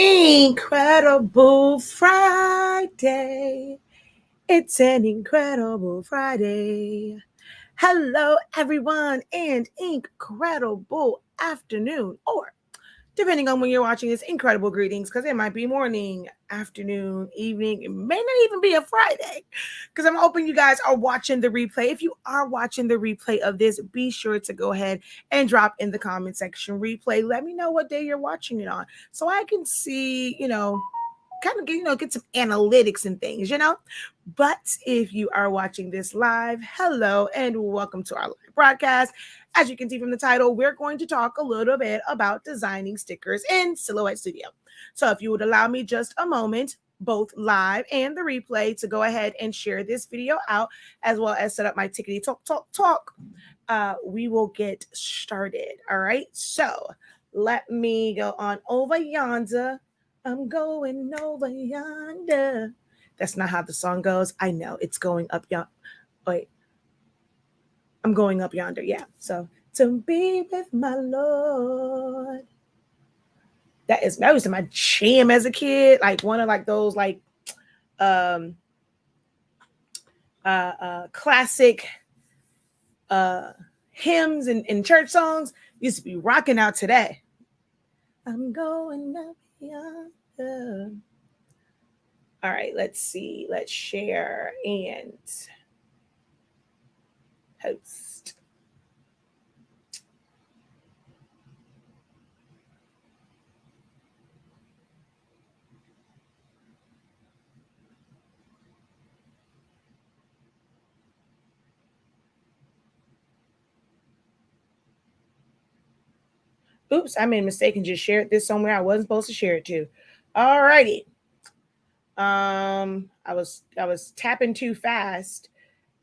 Incredible Friday. It's an incredible Friday. Hello, everyone, and incredible afternoon, or depending on when you're watching this, incredible greetings, because it might be morning, afternoon, evening. It may not even be a Friday, because I'm hoping you guys are watching the replay. If you are watching the replay of this, be sure to go ahead and drop in the comment section replay. Let me know what day you're watching it on, so I can see, kind of get some analytics and things. But if you are watching this live, hello and welcome to our live broadcast. As you can see from the title, we're going to talk a little bit about designing stickers in Silhouette Studio. So if you would allow me just a moment, both live and the replay, to go ahead and share this video out, as well as set up my tickety talk, we will get started. All right, so let me go on over yonder. I'm going over yonder. That's not how the song goes. I know it's going up yonder. Wait, I'm going up yonder. Yeah. So to be with my Lord. That was my jam as a kid. Like one of those classic hymns and church songs used to be rocking out today. I'm going up yonder. All right, let's see. Let's share and host. Oops, I made a mistake and just shared this somewhere I wasn't supposed to share it to. All righty. I was tapping too fast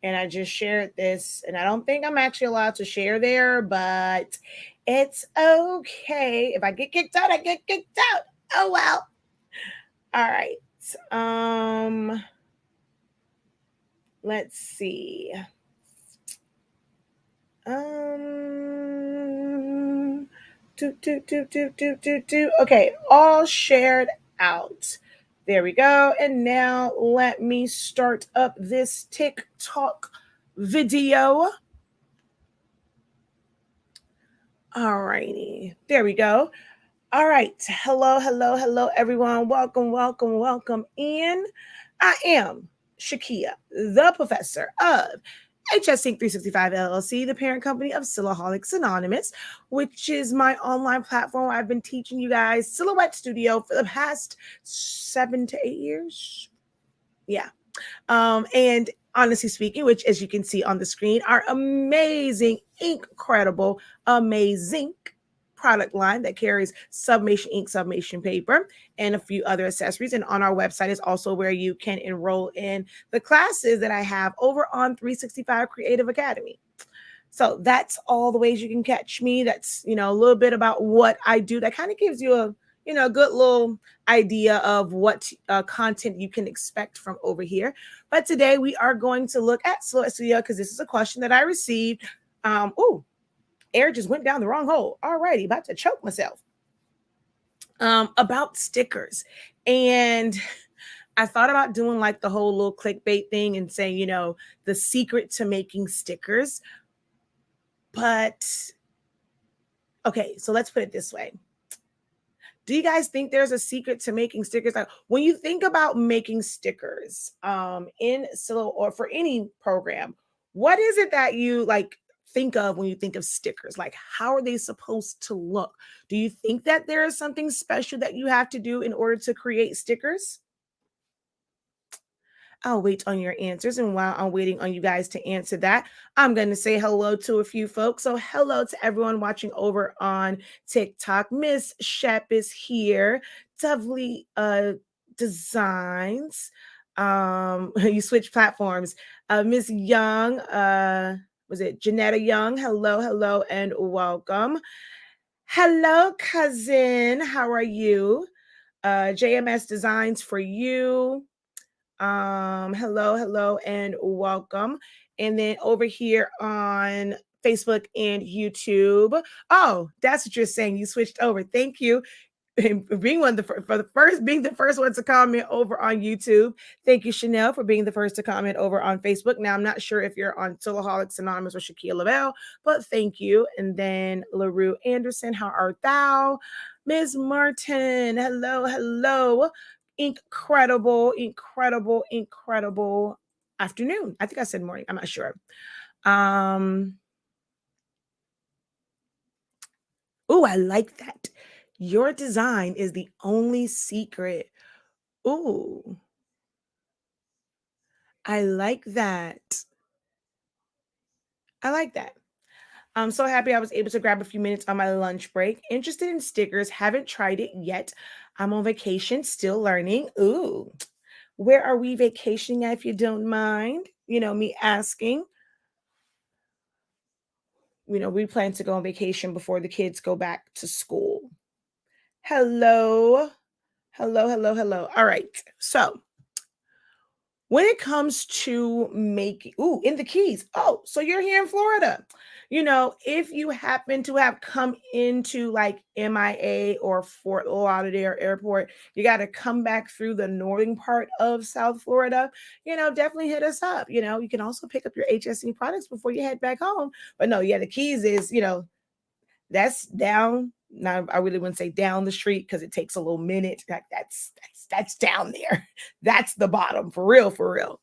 and I just shared this, and I don't think I'm actually allowed to share there, but it's okay. If I get kicked out, I get kicked out. Oh well. All right. Let's see. Okay, all shared out. There we go. And now let me start up this TikTok video. All righty. There we go. All right. Hello, everyone. Welcome in. I am Shakia, the professor of HSync 365 LLC, the parent company of Silhouaholics Anonymous, which is my online platform where I've been teaching you guys Silhouette Studio for the past 7 to 8 years. Yeah. And honestly speaking, which, as you can see on the screen, our amazing, incredible, amazing product line that carries Sublimation ink, Sublimation paper, and a few other accessories. And on our website is also where you can enroll in the classes that I have over on 365 Creative Academy. So that's all the ways you can catch me. That's, a little bit about what I do. That kind of gives you a good little idea of what content you can expect from over here. But today we are going to look at Silhouette Studio because this is a question that I received. Air just went down the wrong hole. All righty, about to choke myself. About stickers. And I thought about doing like the whole little clickbait thing and saying, the secret to making stickers. But, okay, so let's put it this way. Do you guys think there's a secret to making stickers? Like when you think about making stickers in Silo or for any program, what is it that you think of when you think of stickers? Like, how are they supposed to look? Do you think that there is something special that you have to do in order to create stickers? I'll wait on your answers. And while I'm waiting on you guys to answer that, I'm going to say hello to a few folks. So hello to everyone watching over on TikTok. Miss Shep is here. Lovely designs. You switch platforms. Miss Young, was it Janetta Young? Hello, and welcome. Hello, cousin. How are you? JMS Designs for you. Hello, and welcome. And then over here on Facebook and YouTube. Oh, that's what you're saying. You switched over. Thank you. being being the first one to comment over on YouTube. Thank you, Chanel, for being the first to comment over on Facebook. Now, I'm not sure if you're on Silaholics Anonymous or Shaquille Lavelle, but thank you. And then LaRue Anderson, how art thou? Ms. Martin, hello, hello. Incredible, incredible, incredible afternoon. I think I said morning. I'm not sure. Oh, I like that. Your design is the only secret. Ooh, I like that. I like that. I'm so happy I was able to grab a few minutes on my lunch break. Interested in stickers, haven't tried it yet. I'm on vacation, still learning. Ooh, where are we vacationing at, if you don't mind? Me asking. We plan to go on vacation before the kids go back to school. Hello. Hello, hello, hello. All right. So, when it comes to making, in the Keys. Oh, so you're here in Florida. If you happen to have come into like MIA or Fort Lauderdale Airport, you got to come back through the northern part of South Florida, definitely hit us up. You can also pick up your HSC products before you head back home. But no, yeah, the Keys is, that's down. Now, I really wouldn't say down the street because it takes a little minute. Like that's down there. That's the bottom, for real, for real.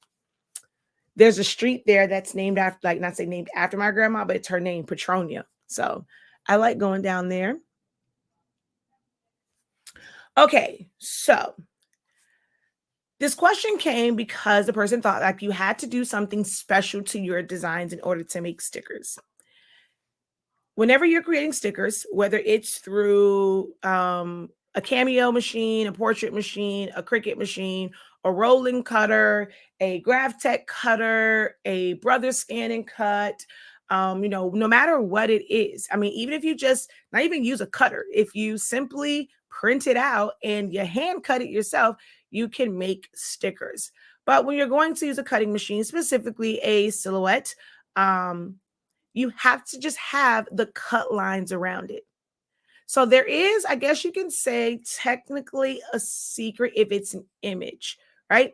There's a street there that's named after, like, not say named after my grandma, but it's her name, Petronia. So I like going down there. Okay, so this question came because the person thought like you had to do something special to your designs in order to make stickers. Whenever you're creating stickers, whether it's through a Cameo machine, a portrait machine, a Cricut machine, a rolling cutter, a GraphTech cutter, a Brother Scan and Cut, no matter what it is. I mean, even if you just not even use a cutter, if you simply print it out and you hand cut it yourself, you can make stickers. But when you're going to use a cutting machine, specifically a Silhouette, you have to just have the cut lines around it. So there is, I guess you can say, technically a secret if it's an image, right?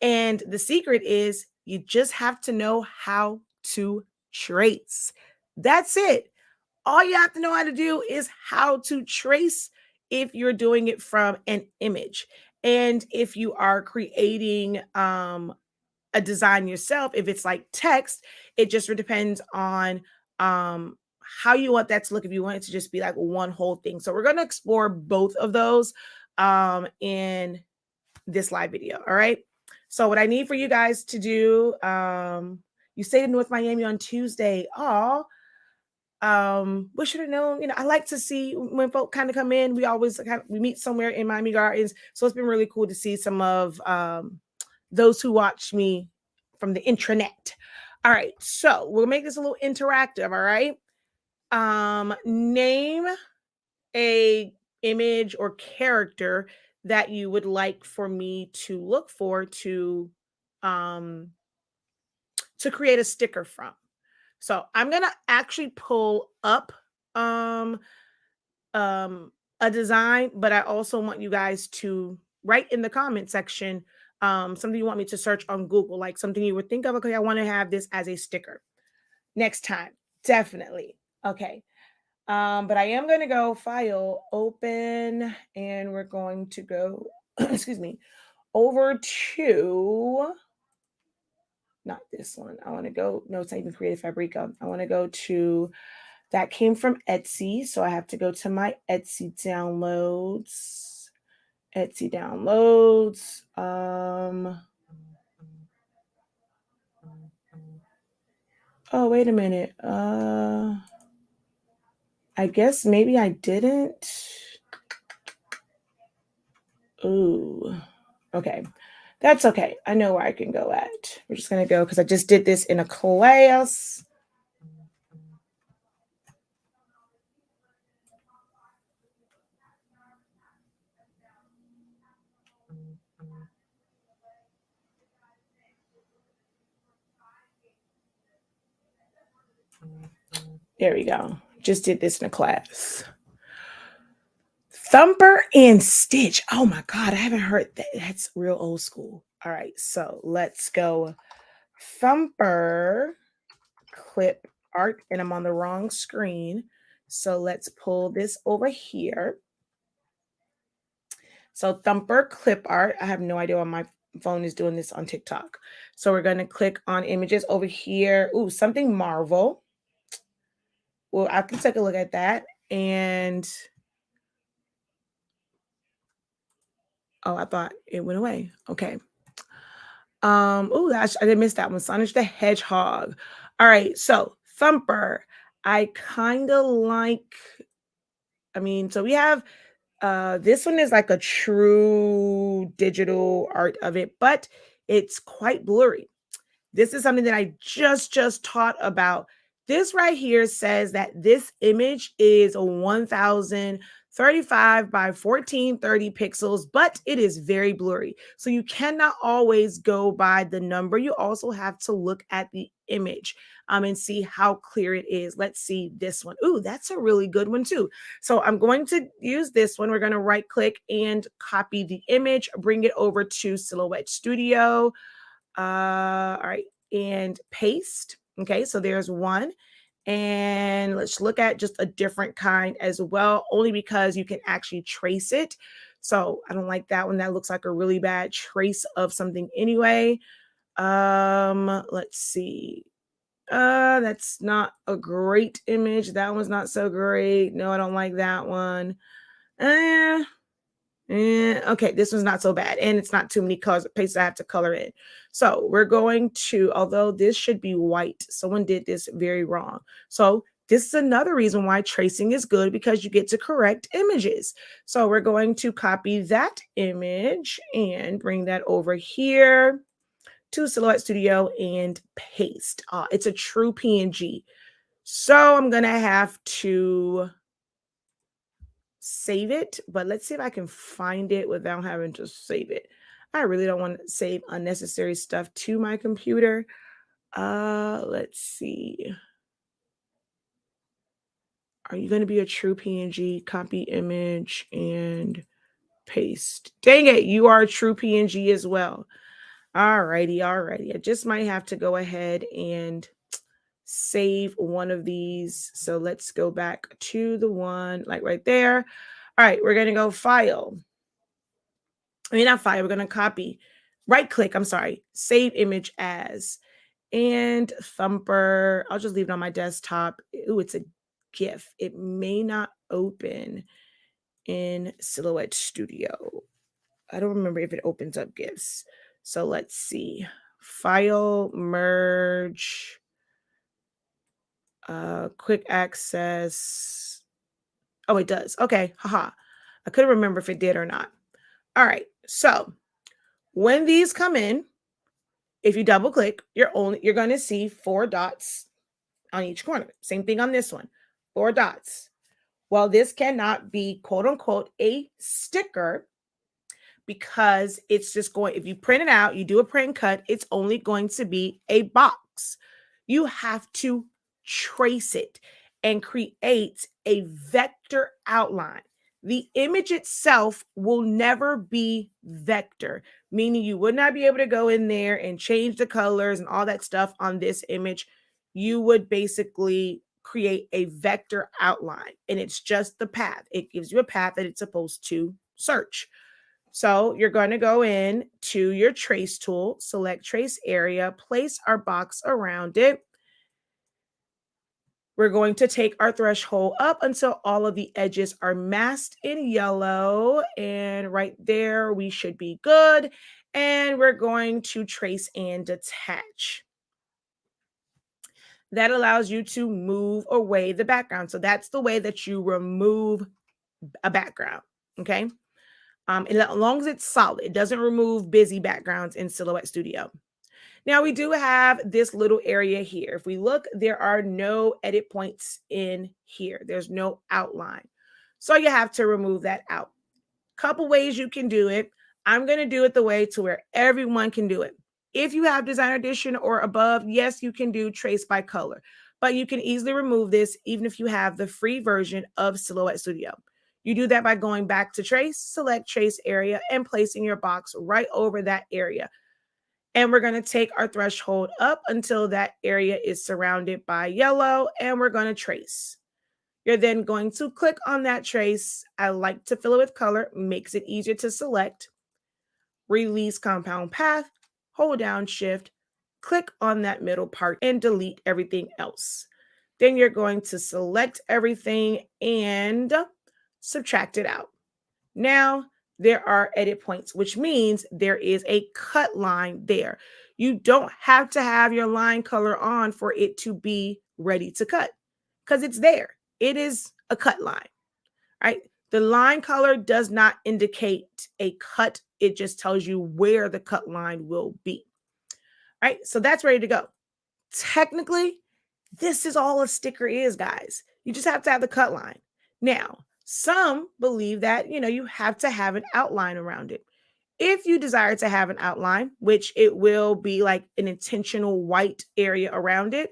And the secret is you just have to know how to trace. That's it. All you have to know how to do is how to trace if you're doing it from an image. And if you are creating a design yourself, if it's like text, it just depends on how you want that to look, if you want it to just be like one whole thing. So we're going to explore both of those in this live video. All right. So what I need for you guys to do, you stayed in North Miami on Tuesday. We should have known. I like to see when folk kind of come in. We meet somewhere in Miami Gardens. So it's been really cool to see some of those who watch me from the intranet. All right, so we'll make this a little interactive. All right, name a image or character that you would like for me to look for to create a sticker from. So I'm gonna actually pull up um a design, but I also want you guys to write in the comment section something you want me to search on Google, like something you would think of. Okay, I want to have this as a sticker next time. Definitely. Okay. But I am going to go file, open, and we're going to go, excuse me, over to, not this one. I want to go, no, it's not even Creative Fabrica. I want to go to, that came from Etsy. So I have to go to my Etsy downloads. Etsy downloads. Oh, wait a minute. I guess maybe I didn't. Ooh. Okay. That's okay. I know where I can go at. We're just going to go because I just did this in a class. There we go. Just did this in a class. Thumper and Stitch. Oh my God, I haven't heard that. That's real old school. All right, so let's go Thumper clip art, and I'm on the wrong screen. So let's pull this over here. So Thumper clip art. I have no idea why my phone is doing this on TikTok. So we're going to click on images over here. Ooh, something Marvel. Well, I can take a look at that. And oh, I thought it went away. Okay. Oh, I didn't miss that one. Sonic the Hedgehog. All right, so Thumper. I kind of like, so we have this one is like a true digital art of it, but it's quite blurry. This is something that I just taught about. This right here says that this image is 1035 by 1430 pixels, but it is very blurry. So you cannot always go by the number. You also have to look at the image and see how clear it is. Let's see this one. Ooh, that's a really good one too. So I'm going to use this one. We're going to right click and copy the image, bring it over to Silhouette Studio. All right, and paste. Okay, so there's one. And let's look at just a different kind as well, only because you can actually trace it. So I don't like that one. That looks like a really bad trace of something anyway. Let's see. That's not a great image. That one's not so great. No, I don't like that one. Okay, this one's not so bad, and it's not too many colors pages I have to color in. So we're going to, although this should be white, someone did this very wrong. So this is another reason why tracing is good, because you get to correct images. So we're going to copy that image and bring that over here to Silhouette Studio and paste. It's a true PNG. So I'm gonna have to save it, but let's see if I can find it without having to save it. I really don't want to save unnecessary stuff to my computer. Let's see. Are you going to be a true PNG? Copy image and paste. Dang it, you are a true PNG as well. Alrighty. I just might have to go ahead and save one of these. So let's go back to the one like right there. All right, we're going to go file. Not file, we're going to copy, right click, save image as, and Thumper. I'll just leave it on my desktop. Ooh, it's a GIF. It may not open in Silhouette Studio. I don't remember if it opens up GIFs. So let's see. File, merge, quick access. Oh, it does. Okay, haha. I couldn't remember if it did or not. All right, so when these come in, if you double click, you're going to see 4 dots on each corner. Same thing on this one, 4 dots. Well, this cannot be quote unquote a sticker, because it's just going, if you print it out, you do a print and cut, it's only going to be a box. You have to trace it and create a vector outline. The image itself will never be vector, meaning you would not be able to go in there and change the colors and all that stuff on this image. You would basically create a vector outline, and it's just the path. It gives you a path that it's supposed to search. So you're going to go in to your trace tool, select trace area, place our box around it. We're going to take our threshold up until all of the edges are masked in yellow. And right there, we should be good. And we're going to trace and detach. That allows you to move away the background. So that's the way that you remove a background, okay? And as long as it's solid, it doesn't remove busy backgrounds in Silhouette Studio. Now we do have this little area here. If we look, there are no edit points in here. There's no outline. So you have to remove that out. Couple ways you can do it. I'm going to do it the way to where everyone can do it. If you have Designer Edition or above, yes, you can do trace by color, but you can easily remove this even if you have the free version of Silhouette Studio. You do that by going back to trace, select trace area, and placing your box right over that area. And we're going to take our threshold up until that area is surrounded by yellow, and we're going to trace. You're then going to click on that trace. I like to fill it with color, makes it easier to select. Release compound path, hold down shift, click on that middle part and delete everything else. Then you're going to select everything and subtract it out. Now there are edit points, which means there is a cut line there. You don't have to have your line color on for it to be ready to cut because it's there. It is a cut line, right? The line color does not indicate a cut. It just tells you where the cut line will be, right? So that's ready to go. Technically, this is all a sticker is, guys. You just have to have the cut line. Now, some believe that, you have to have an outline around it. If you desire to have an outline, which it will be like an intentional white area around it,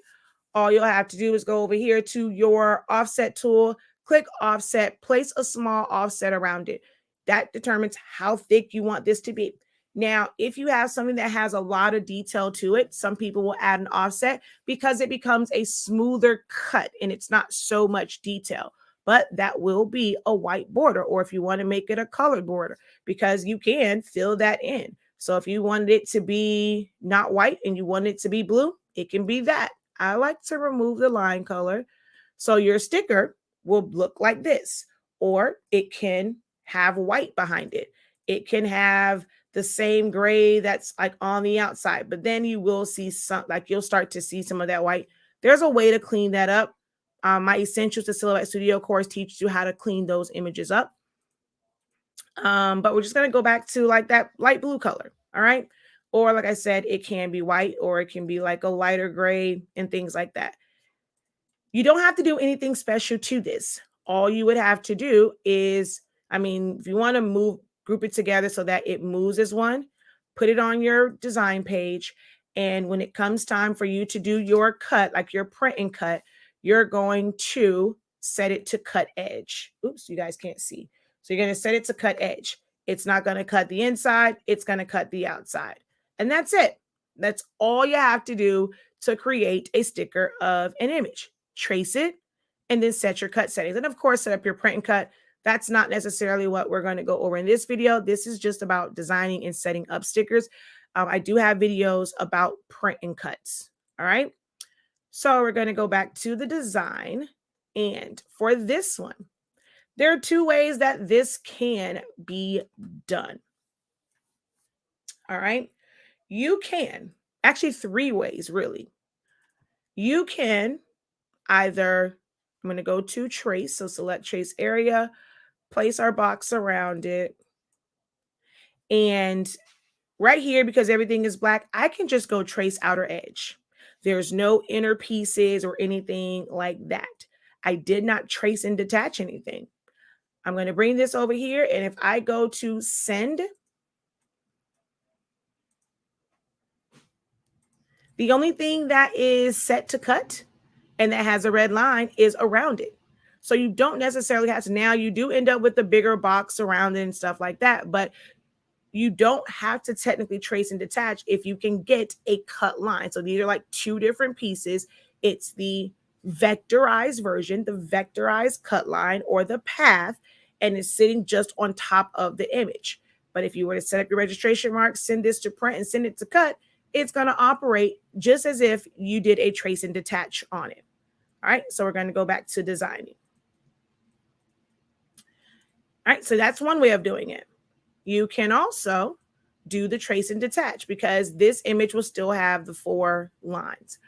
all you'll have to do is go over here to your offset tool, click offset, place a small offset around it. That determines how thick you want this to be. Now, if you have something that has a lot of detail to it, some people will add an offset because it becomes a smoother cut and it's not so much detail. But that will be a white border, or if you want to make it a colored border, because you can fill that in. So if you wanted it to be not white and you want it to be blue, it can be that. I like to remove the line color. So your sticker will look like this, or it can have white behind it. It can have the same gray that's like on the outside, but then you will see some, like you'll start to see some of that white. There's a way to clean that up. My Essentials to Silhouette Studio course teaches you how to clean those images up. But we're just going to go back to like that light blue color. All right. Or like I said, it can be white or it can be like a lighter gray and things like that. You don't have to do anything special to this. All you would have to do is, if you want to group it together so that it moves as one, put it on your design page. And when it comes time for you to do your cut, like your print and cut, you're going to set it to cut edge. Oops, you guys can't see. So you're going to set it to cut edge. It's not going to cut the inside. It's going to cut the outside. And that's it. That's all you have to do to create a sticker of an image. Trace it, and then set your cut settings. And of course, set up your print and cut. That's not necessarily what we're going to go over in this video. This is just about designing and setting up stickers. I do have videos about print and cuts. All right. So we're going to go back to the design. And for this one, there are two ways that this can be done. All right. You can, actually three ways, really. You can either, I'm going to go to trace. So select trace area, place our box around it. And right here, because everything is black, I can just go trace outer edge. There's no inner pieces or anything like that. I did not trace and detach anything. I'm going to bring this over here. And if I go to send, the only thing that is set to cut and that has a red line is around it. So you don't necessarily have to, now you do end up with the bigger box around it and stuff like that, but you don't have to technically trace and detach if you can get a cut line. So these are like two different pieces. It's the vectorized version, the vectorized cut line or the path, and it's sitting just on top of the image. But if you were to set up your registration mark, send this to print and send it to cut, it's going to operate just as if you did a trace and detach on it. All right, so we're going to go back to designing. All right, so that's one way of doing it. You can also do the trace and detach because this image will still have the four lines.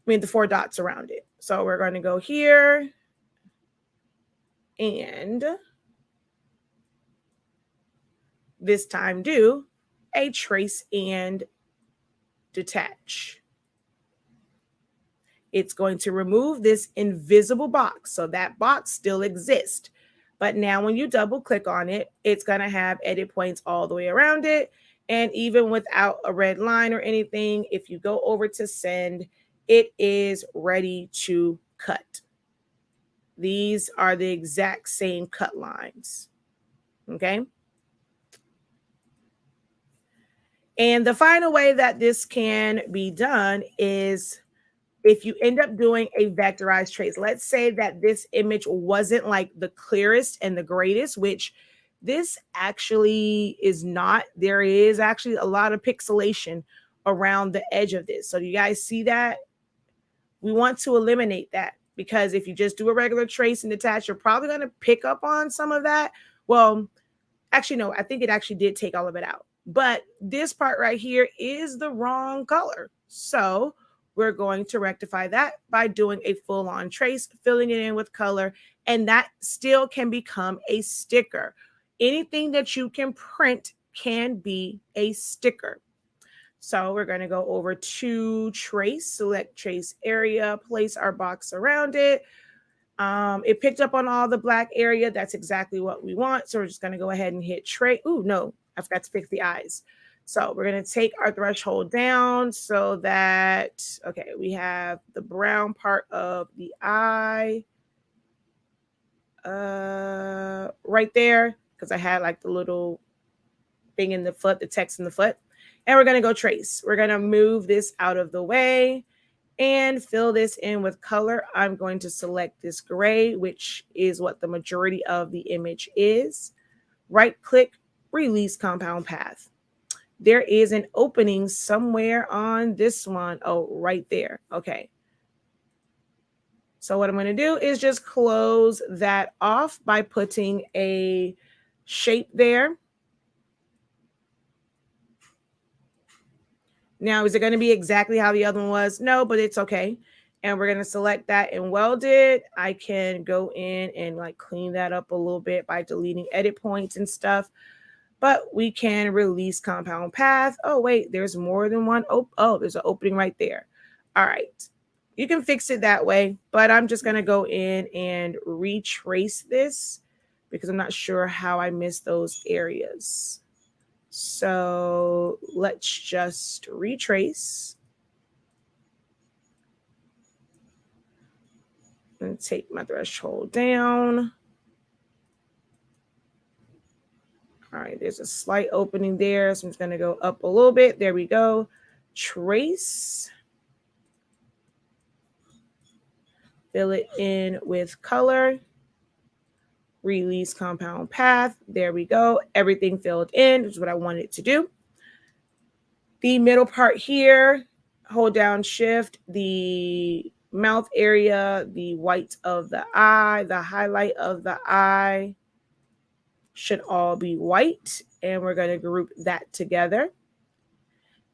The four dots around it. So we're going to go here and this time do a trace and detach. It's going to remove this invisible box. So that box still exists. But now when you double click on it, it's going to have edit points all the way around it. And even without a red line or anything, if you go over to send, it is ready to cut. These are the exact same cut lines. Okay. And the final way that this can be done is if you end up doing a vectorized trace. Let's say that this image wasn't like the clearest and the greatest, which this actually is not. There is actually a lot of pixelation around the edge of this. So do you guys see that? We want to eliminate that, because if you just do a regular trace and detach, you're probably going to pick up on some of that. Well, actually, no, I think it actually did take all of it out. But this part right here is the wrong color. So we're going to rectify that by doing a full-on trace, filling it in with color, and that still can become a sticker. Anything that you can print can be a sticker. So we're going to go over to trace, select trace area, place our box around it. It picked up on all the black area. That's exactly what we want. So we're just going to go ahead and hit trace. Ooh, no, I forgot to fix the eyes. So we're going to take our threshold down so that, okay, we have the brown part of the eye right there, because I had like the little thing in the foot, the text in the foot. And we're going to go trace. We're going to move this out of the way and fill this in with color. I'm going to select this gray, which is what the majority of the image is. Right click, release compound path. There is an opening somewhere on this one. Oh, right there. Okay. So what I'm going to do is just close that off by putting a shape there. Now, is it going to be exactly how the other one was? No, but it's okay. And we're going to select that and weld it. I can go in and like clean that up a little bit by deleting edit points and stuff. But we can release compound path. Oh, wait, there's more than one. Oh, there's an opening right there. All right. You can fix it that way, but I'm just going to go in and retrace this because I'm not sure how I missed those areas. So let's just retrace and take my threshold down. All right, there's a slight opening there. So I'm just going to go up a little bit. There we go. Trace. Fill it in with color. Release compound path. There we go. Everything filled in, which is what I wanted it to do. The middle part here, hold down shift, the mouth area, the white of the eye, the highlight of the eye should all be white. And we're going to group that together.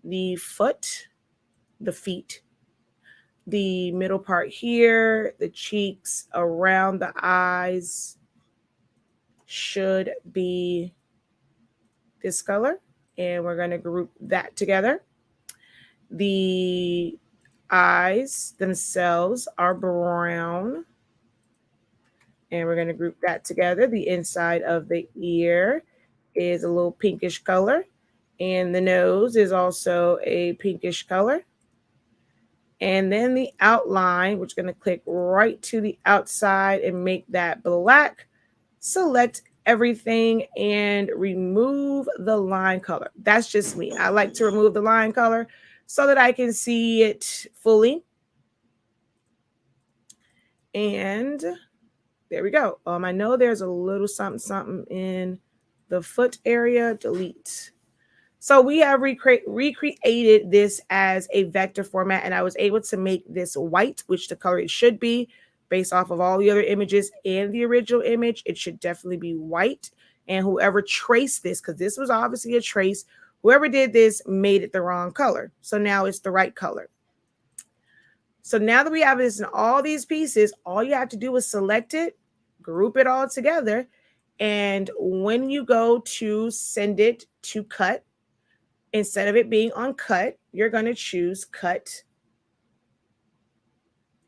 The foot, the feet, the middle part here, the cheeks, around the eyes should be this color. And we're going to group that together. The eyes themselves are brown. And we're going to group that together. The inside of the ear is a little pinkish color. And the nose is also a pinkish color. And then the outline, which is going to click right to the outside and make that black. Select everything and remove the line color. That's just me. I like to remove the line color so that I can see it fully. And there we go. I know there's a little something in the foot area. Delete. So we have recreated this as a vector format, and I was able to make this white, which the color it should be based off of all the other images and the original image. It should definitely be white. And whoever traced this, because this was obviously a trace, whoever did this made it the wrong color. So now it's the right color. So now that we have this in all these pieces, all you have to do is select it, group it all together. And when you go to send it to cut, instead of it being on cut, you're going to choose cut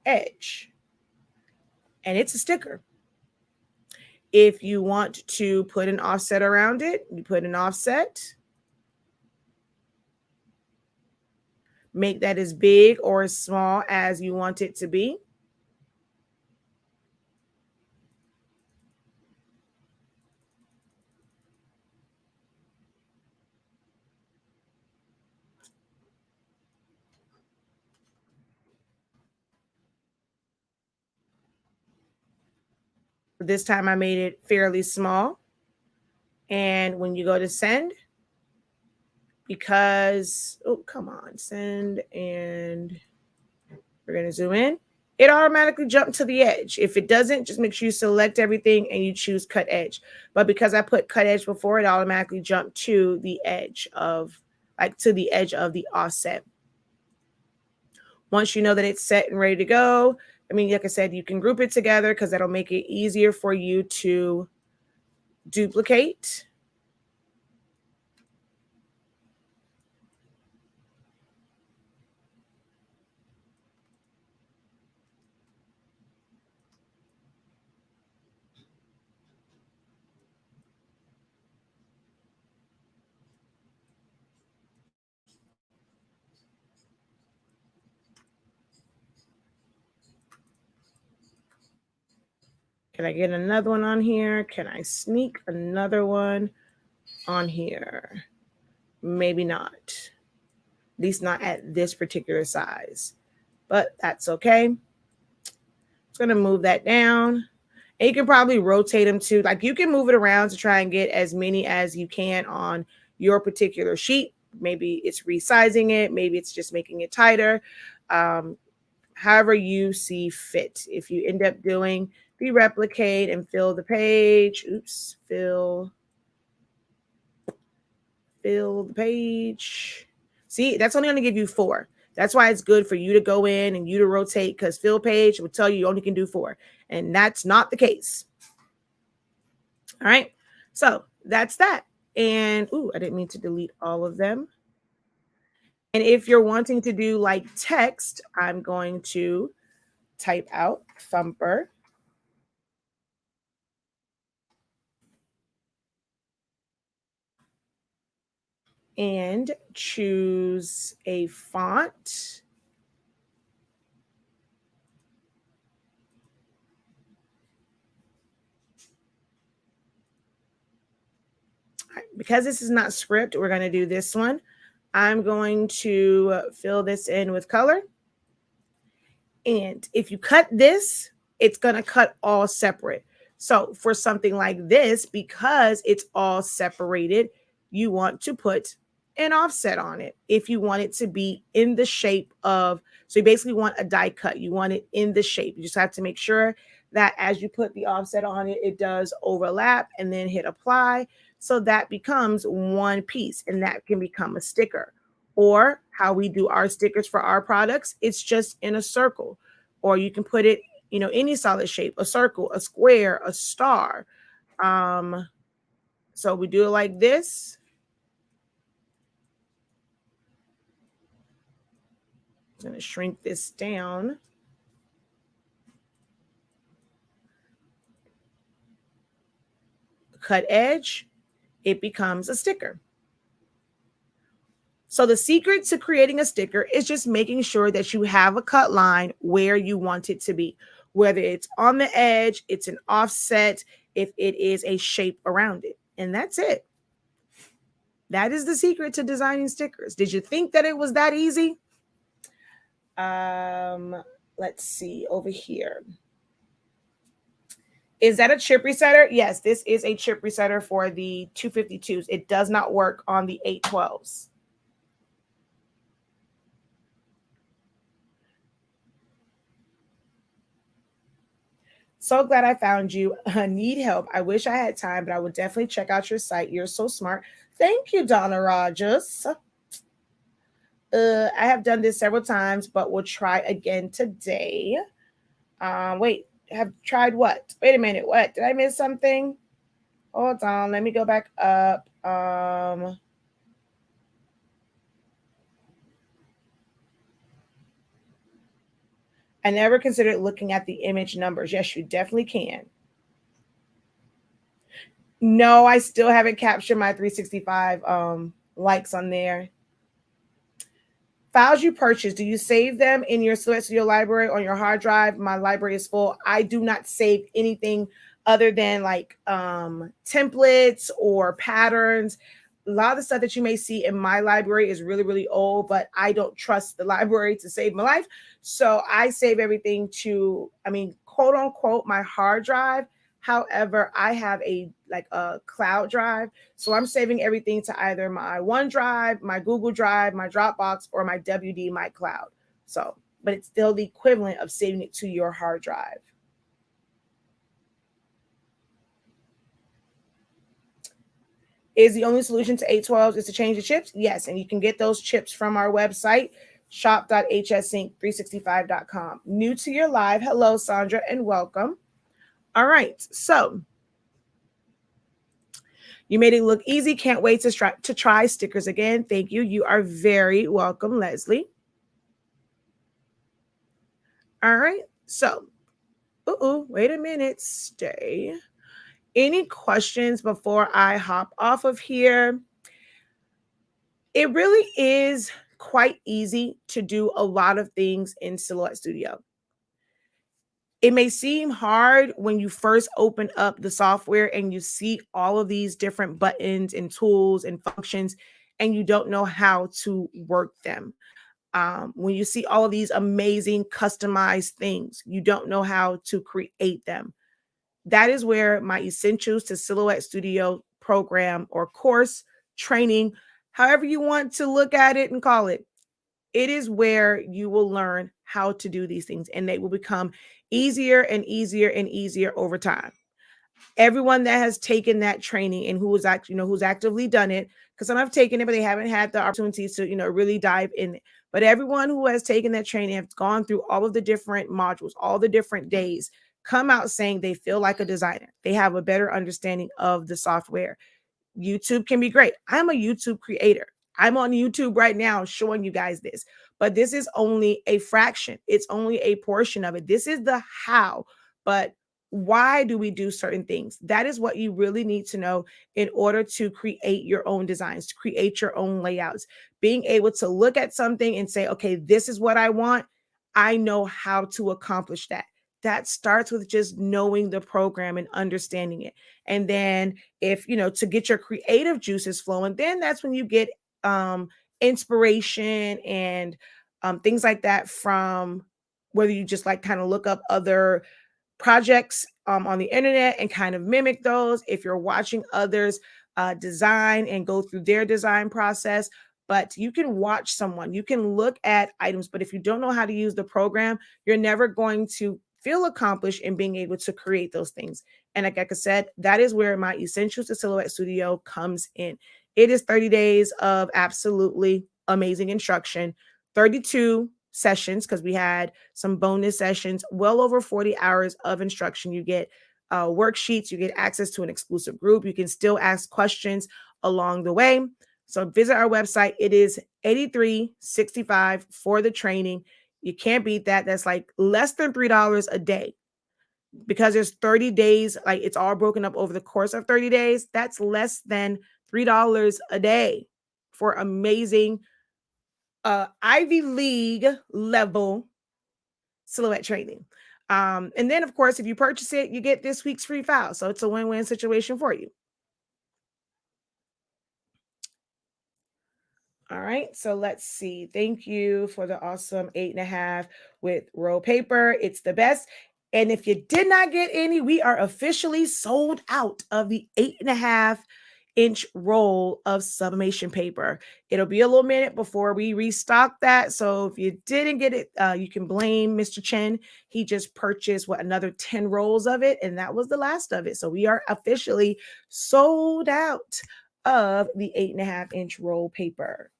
edge. And it's a sticker. If you want to put an offset around it, you put an offset. Make that as big or as small as you want it to be. This time I made it fairly small. And when you go to send, because, oh, come on, send, and we're going to zoom in. It automatically jumped to the edge. If it doesn't, just make sure you select everything and you choose cut edge. But because I put cut edge before, it automatically jumped to the edge of, like to the edge of the offset. Once you know that it's set and ready to go, I mean, like I said, you can group it together because that'll make it easier for you to duplicate. Can I get another one on here? Can I sneak another one on here? Maybe not. At least not at this particular size. But that's okay. It's going to move that down. And you can probably rotate them too. Like you can move it around to try and get as many as you can on your particular sheet. Maybe it's resizing it. Maybe it's just making it tighter. However you see fit. If you end up doing the replicate and fill the page, oops, fill the page. See, that's only going to give you 4. That's why it's good for you to go in and you to rotate, because fill page will tell you only can do 4. And that's not the case. All right. So that's that. And, ooh, I didn't mean to delete all of them. And if you're wanting to do like text, I'm going to type out Thumper. And choose a font. Because this is not script, we're going to do this one. I'm going to fill this in with color. And if you cut this, it's going to cut all separate. So for something like this, because it's all separated, you want to put an offset on it. If you want it to be in the shape of, so you basically want a die cut. You want it in the shape. You just have to make sure that as you put the offset on it, it does overlap, and then hit apply. So that becomes one piece, and that can become a sticker. Or how we do our stickers for our products, it's just in a circle. Or you can put it, you know, any solid shape, a circle, a square, a star. So we do it like this. I'm going to shrink this down. Cut edge, it becomes a sticker. So the secret to creating a sticker is just making sure that you have a cut line where you want it to be, whether it's on the edge, it's an offset, if it is a shape around it. And that's it. That is the secret to designing stickers. Did you think that it was that easy? Let's see over here. Is that a chip resetter? Yes, this is a chip resetter for the 252s. It does not work on the 812s. So glad I found you. Need help. I wish I had time, but I would definitely check out your site. You're so smart. Thank you, Donna Rogers. I have done this several times, but we'll try again today. Wait, have tried what? Wait a minute. What? Did I miss something? Hold on. Let me go back up. I never considered looking at the image numbers. Yes, you definitely can. No, I still haven't captured my 365 likes on there. Files you purchase, do you save them in your Studio library on your hard drive? My library is full. I do not save anything other than like templates or patterns. A lot of the stuff that you may see in my library is really, really old, but I don't trust the library to save my life. So I save everything to, I mean, quote unquote, my hard drive. However, I have a cloud drive. So I'm saving everything to either my OneDrive, my Google Drive, my Dropbox, or my WD, my cloud. So, but it's still the equivalent of saving it to your hard drive. Is the only solution to 812s is to change the chips? Yes, and you can get those chips from our website, shop.hsync365.com. New to your live, hello, Sandra, and welcome. All right, so you made it look easy. Can't wait to try stickers again. Thank you. You are very welcome, Leslie. All right, so, wait a minute, stay. Any questions before I hop off of here? It really is quite easy to do a lot of things in Silhouette Studio. It may seem hard when you first open up the software and you see all of these different buttons and tools and functions, and you don't know how to work them. When you see all of these amazing customized things, you don't know how to create them. That is where my Essentials to Silhouette Studio program or course, training, however you want to look at it and call it, it is where you will learn how to do these things, and they will become easier and easier and easier over time. Everyone that has taken that training and who is actually, who's actively done it, because some have taken it, but they haven't had the opportunities to, really dive in it. But everyone who has taken that training has gone through all of the different modules, all the different days, come out saying they feel like a designer. They have a better understanding of the software. YouTube can be great. I'm a YouTube creator. I'm on YouTube right now showing you guys this, but this is only a fraction. It's only a portion of it. This is the how, but why do we do certain things? That is what you really need to know in order to create your own designs, to create your own layouts. Being able to look at something and say, okay, this is what I want. I know how to accomplish that. That starts with just knowing the program and understanding it. And then if, to get your creative juices flowing, then that's when you get inspiration and things like that from whether you just like kind of look up other projects on the internet and kind of mimic those. If you're watching others design and go through their design process, but you can watch someone, you can look at items, but if you don't know how to use the program, you're never going to feel accomplished in being able to create those things. And like I said, that is where my Essentials to Silhouette Studio comes in. It is 30 days of absolutely amazing instruction, 32 sessions, because we had some bonus sessions, well over 40 hours of instruction. You get worksheets, you get access to an exclusive group. You can still ask questions along the way. So visit our website. It is $83.65 for the training. You can't beat that. That's like less than $3 a day because there's 30 days. Like it's all broken up over the course of 30 days. That's less than $3 a day for amazing Ivy League level silhouette training. And then, of course, if you purchase it, you get this week's free file. So it's a win-win situation for you. All right, so let's see. Thank you for the awesome 8.5 with roll paper. It's the best. And if you did not get any, we are officially sold out of the 8.5-inch roll of sublimation paper. It'll be a little minute before we restock that. So if you didn't get it, you can blame Mr. Chen. He just purchased another 10 rolls of it, and that was the last of it. So we are officially sold out of the 8.5-inch roll paper.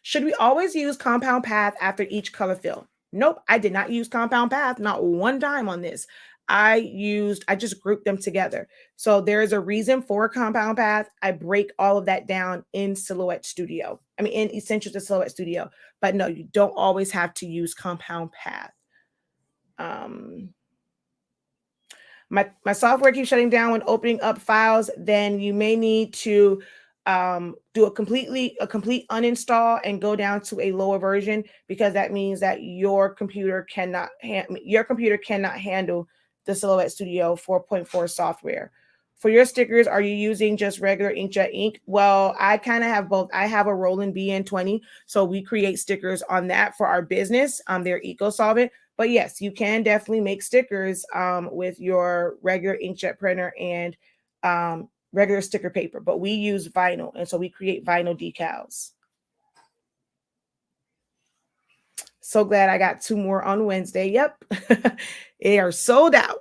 Should we always use compound path after each color fill? Nope, I did not use compound path, not one time on this. I just grouped them together. So there is a reason for compound path. I break all of that down in Silhouette Studio. In Essentials to Silhouette Studio. But no, you don't always have to use compound path. My software keeps shutting down when opening up files. Then you may need to do a complete uninstall and go down to a lower version, because that means that your computer cannot handle the Silhouette Studio 4.4 software. For your stickers, are you using just regular inkjet ink? Well, I kind of have both. I have a Roland BN20, so we create stickers on that for our business. They're eco-solvent, But yes, you can definitely make stickers with your regular inkjet printer and regular sticker paper, but we use vinyl, and so we create vinyl decals. So glad I got 2 more on Wednesday. Yep. They are sold out.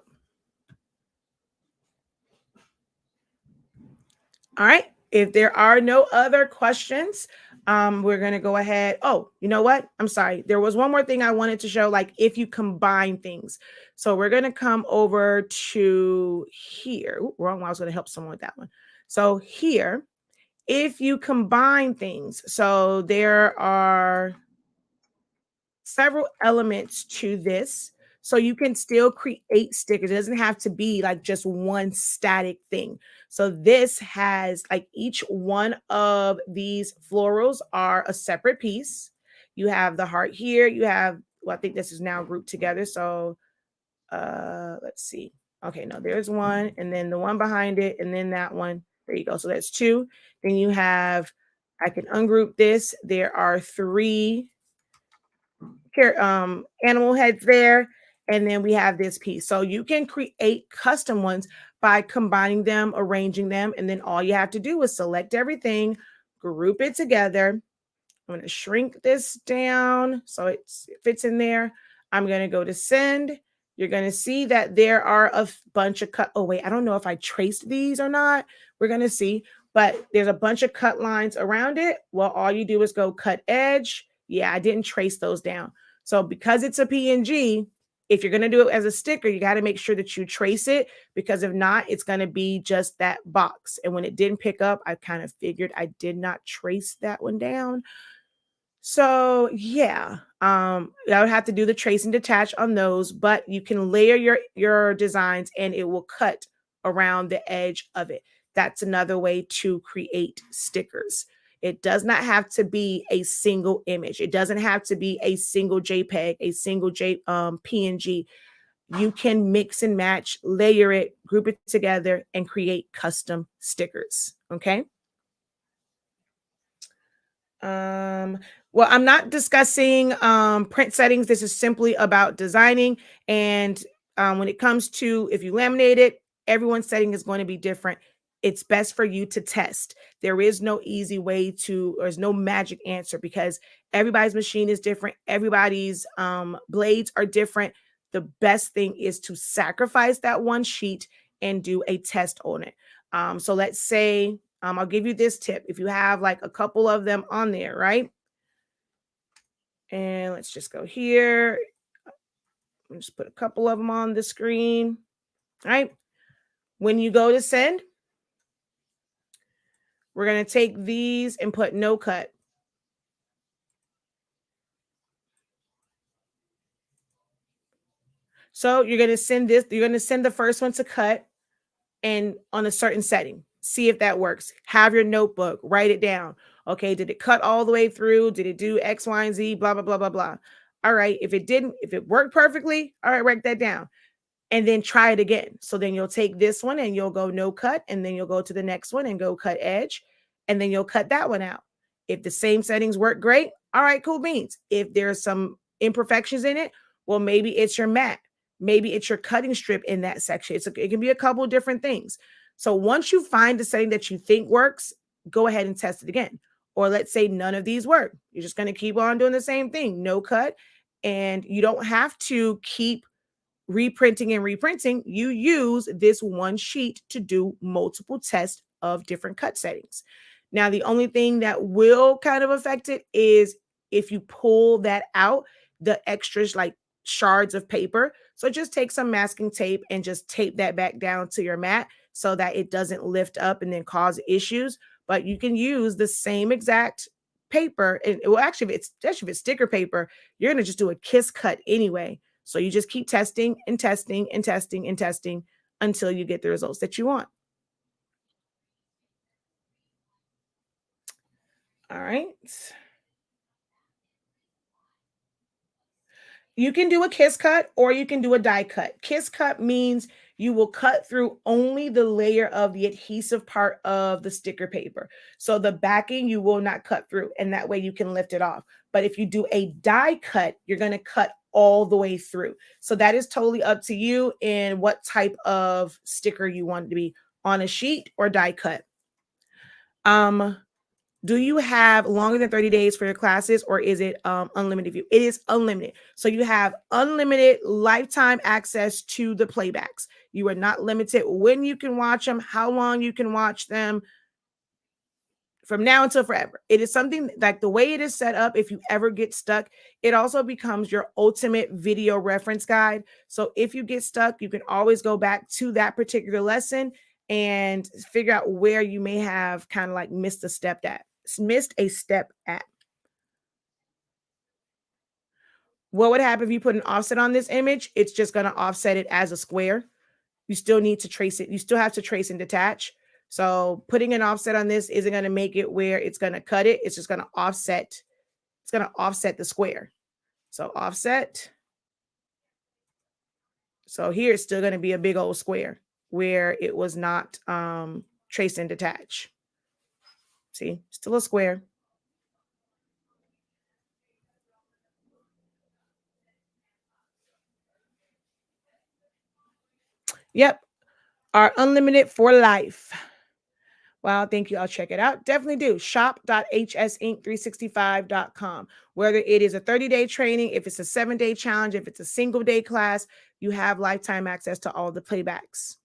All right. If there are no other questions, we're going to go ahead. Oh, you know what? I'm sorry. There was one more thing I wanted to show, like if you combine things. So we're going to come over to here. Ooh, wrong one. I was going to help someone with that one. So here, if you combine things, so there are several elements to this. So you can still create stickers. It doesn't have to be like just one static thing. So this has like each one of these florals are a separate piece. You have the heart here. You have, well, I think this is now grouped together. So let's see. Okay, no, there's one, and then the one behind it, and then that one. There you go. So that's 2. Then you have, I can ungroup this. There are 3 animal heads there, and then we have this piece. So you can create custom ones by combining them, arranging them, and then all you have to do is select everything, group it together. I'm going to shrink this down so it fits in there. I'm going to go to send. You're going to see that there are a bunch of cut. Oh, wait, I don't know if I traced these or not. We're going to see, but there's a bunch of cut lines around it. Well, all you do is go cut edge. Yeah, I didn't trace those down. So because it's a PNG, if you're going to do it as a sticker, you got to make sure that you trace it, because if not, it's going to be just that box. And when it didn't pick up, I kind of figured I did not trace that one down. So yeah, I would have to do the trace and detach on those, but you can layer your designs and it will cut around the edge of it. That's another way to create stickers. It does not have to be a single image. It doesn't have to be a single JPEG, a single PNG. You can mix and match, layer it, group it together, and create custom stickers. Okay. Well, I'm not discussing print settings. This is simply about designing. And when it comes to if you laminate it, everyone's setting is going to be different. It's best for you to test. There is no easy way to, or there's no magic answer, because everybody's machine is different. Everybody's blades are different. The best thing is to sacrifice that one sheet and do a test on it. So let's say, I'll give you this tip. If you have like a couple of them on there, right? And let's just go here. I'll just put a couple of them on the screen, right? When you go to send, we're going to take these and put no cut. So you're going to send this, you're going to send the first one to cut and on a certain setting. See if that works. Have your notebook, write it down. Okay, did it cut all the way through? Did it do X, Y, and Z? Blah, blah, blah, blah, blah. All right, if it didn't, if it worked perfectly, all right, write that down. And then try it again. So then you'll take this one and you'll go no cut, and then you'll go to the next one and go cut edge, and then you'll cut that one out. If the same settings work great, all right, cool beans. If there's some imperfections in it, well, maybe it's your mat. Maybe it's your cutting strip in that section. It can be a couple of different things. So once you find the setting that you think works, go ahead and test it again. Or let's say none of these work. You're just going to keep on doing the same thing, no cut. And you don't have to keep reprinting and reprinting. You use this one sheet to do multiple tests of different cut settings. Now, the only thing that will kind of affect it is if you pull that out, the extras like shards of paper. So just take some masking tape and just tape that back down to your mat so that it doesn't lift up and then cause issues. But you can use the same exact paper. And well, actually, if it's sticker paper, you're going to just do a kiss cut anyway. So you just keep testing and testing and testing and testing until you get the results that you want. All right. You can do a kiss cut or you can do a die cut. Kiss cut means you will cut through only the layer of the adhesive part of the sticker paper. So the backing you will not cut through, and that way you can lift it off. But if you do a die cut, you're going to cut all the way through. So that is totally up to you and what type of sticker you want it to be, on a sheet or die cut. Do you have longer than 30 days for your classes, or is it unlimited view? It is unlimited. So you have unlimited lifetime access to the playbacks. You are not limited when you can watch them, how long you can watch them, from now until forever. It is something like the way it is set up. If you ever get stuck, it also becomes your ultimate video reference guide. So if you get stuck, you can always go back to that particular lesson and figure out where you may have kind of like missed a step at. What would happen if you put an offset on this image? It's just going to offset it as a square. You still need to trace it. You still have to trace and detach. So putting an offset on this isn't going to make it where it's going to cut it. It's just going to offset. It's going to offset the square. So offset. So here it's still going to be a big old square where it was not trace and detach. See, still a square. Yep. Are unlimited for life. Wow, thank you. I'll check it out. Definitely do. Shop.hsink365.com. Whether it is a 30-day training, if it's a 7-day challenge, if it's a single day class, you have lifetime access to all the playbacks.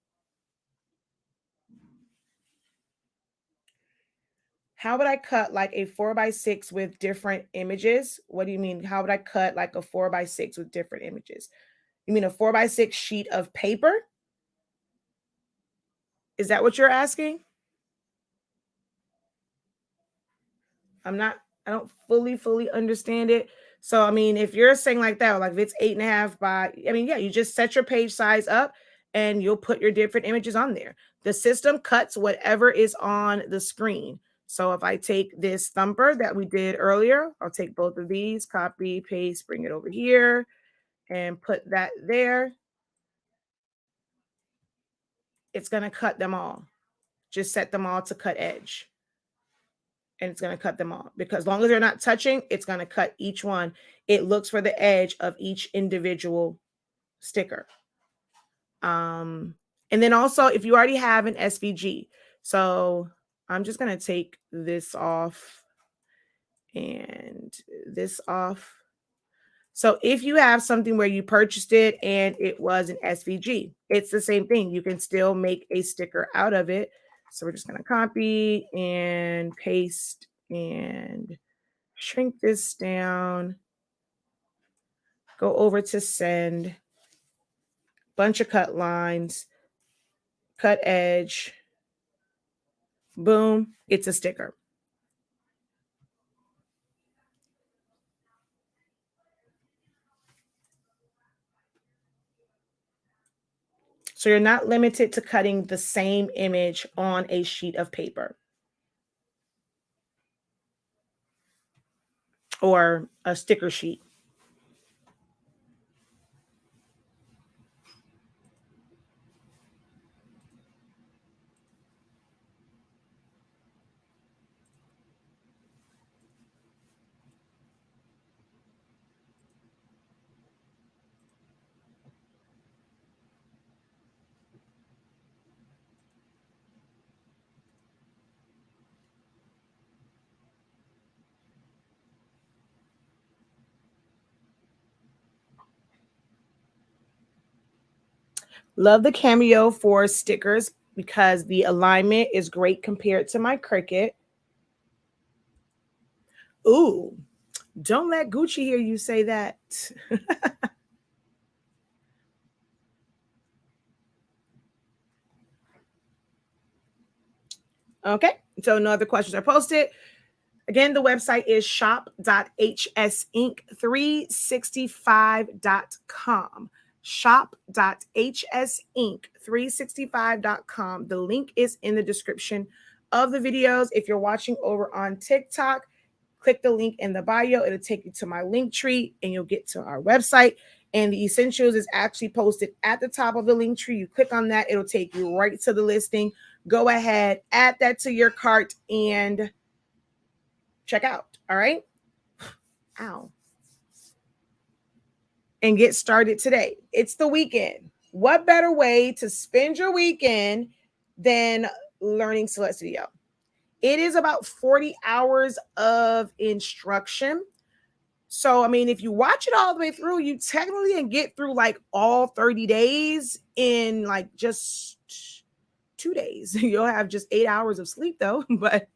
How would I cut like a 4x6 with different images? What do you mean? How would I cut like a 4x6 with different images? You mean a 4x6 sheet of paper? Is that what you're asking? I don't fully understand it. So, I mean, if you're saying like that, like if it's 8.5 by, I mean, yeah, you just set your page size up and you'll put your different images on there. The system cuts whatever is on the screen. So if I take this thumper that we did earlier, I'll take both of these, copy, paste, bring it over here and put that there. It's going to cut them all. Just set them all to cut edge. And it's going to cut them all, because as long as they're not touching, it's going to cut each one. It looks for the edge of each individual sticker. And then also, if you already have an SVG, so I'm just going to take this off and this off. So if you have something where you purchased it and it was an SVG, it's the same thing. You can still make a sticker out of it. So we're just going to copy and paste and shrink this down. Go over to send. Bunch of cut lines. Cut edge. Boom. It's a sticker. So you're not limited to cutting the same image on a sheet of paper or a sticker sheet. Love the Cameo for stickers because the alignment is great compared to my Cricut. Ooh, don't let Gucci hear you say that. Okay, so no other questions are posted. Again, the website is shop.hsink365.com. Shop.hsink365.com. The link is in the description of the videos. If you're watching over on TikTok, click the link in the bio. It'll take you to my link tree and you'll get to our website. And the essentials is actually posted at the top of the link tree. You click on that, it'll take you right to the listing. Go ahead, add that to your cart and check out. All right. Ow. and get started today. It's the weekend. What better way to spend your weekend than learning Select Studio? It is about 40 hours of instruction. So, I mean, if you watch it all the way through, you technically can get through like all 30 days in like just 2 days. You'll have just 8 hours of sleep though, but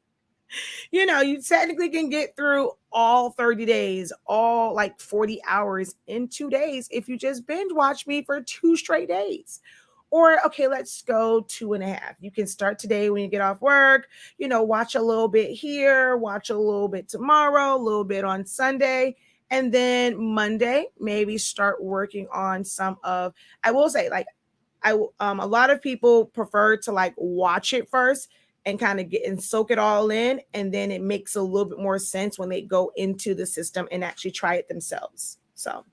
you technically can get through all 30 days, all like 40 hours in 2 days if you just binge watch me for 2 straight days. Or, okay, let's go 2.5. You can start today when you get off work, watch a little bit here, watch a little bit tomorrow, a little bit on Sunday. And then Monday, maybe start working on some of, I will say, like, a lot of people prefer to like watch it first and kind of get and soak it all in, and then it makes a little bit more sense when they go into the system and actually try it themselves. So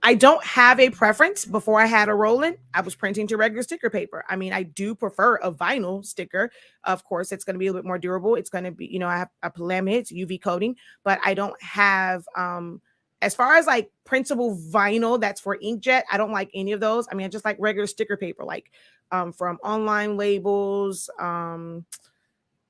I don't have a preference. Before I had a Roland, I was printing to regular sticker paper. I mean, I do prefer a vinyl sticker. Of course, it's going to be a little bit more durable. It's going to be, I put laminates, UV coating, but I don't have, as far as like printable vinyl that's for inkjet, I don't like any of those. I mean, I just like regular sticker paper, like from online labels. Well,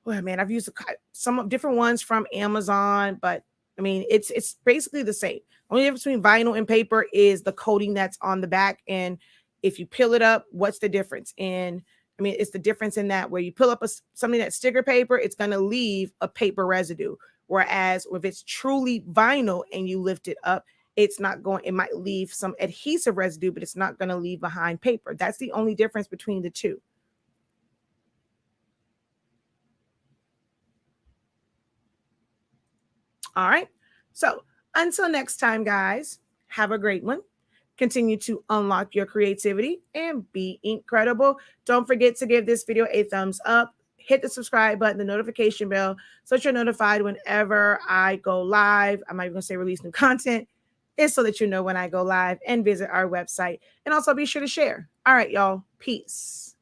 man, I've used some different ones from Amazon, but I mean, it's basically the same. Only difference between vinyl and paper is the coating that's on the back, and if you peel it up, what's the difference? And I mean, it's the difference in that where you peel up something that's sticker paper, it's going to leave a paper residue. Whereas if it's truly vinyl and you lift it up, it's not going. It might leave some adhesive residue, but it's not going to leave behind paper. That's the only difference between the two. All right. So until next time, guys, have a great one. Continue to unlock your creativity and be incredible. Don't forget to give this video a thumbs up. Hit the subscribe button, the notification bell, so that you're notified whenever I go live. I'm not even going to say release new content. It's so that you know when I go live, and visit our website. And also be sure to share. All right, y'all. Peace.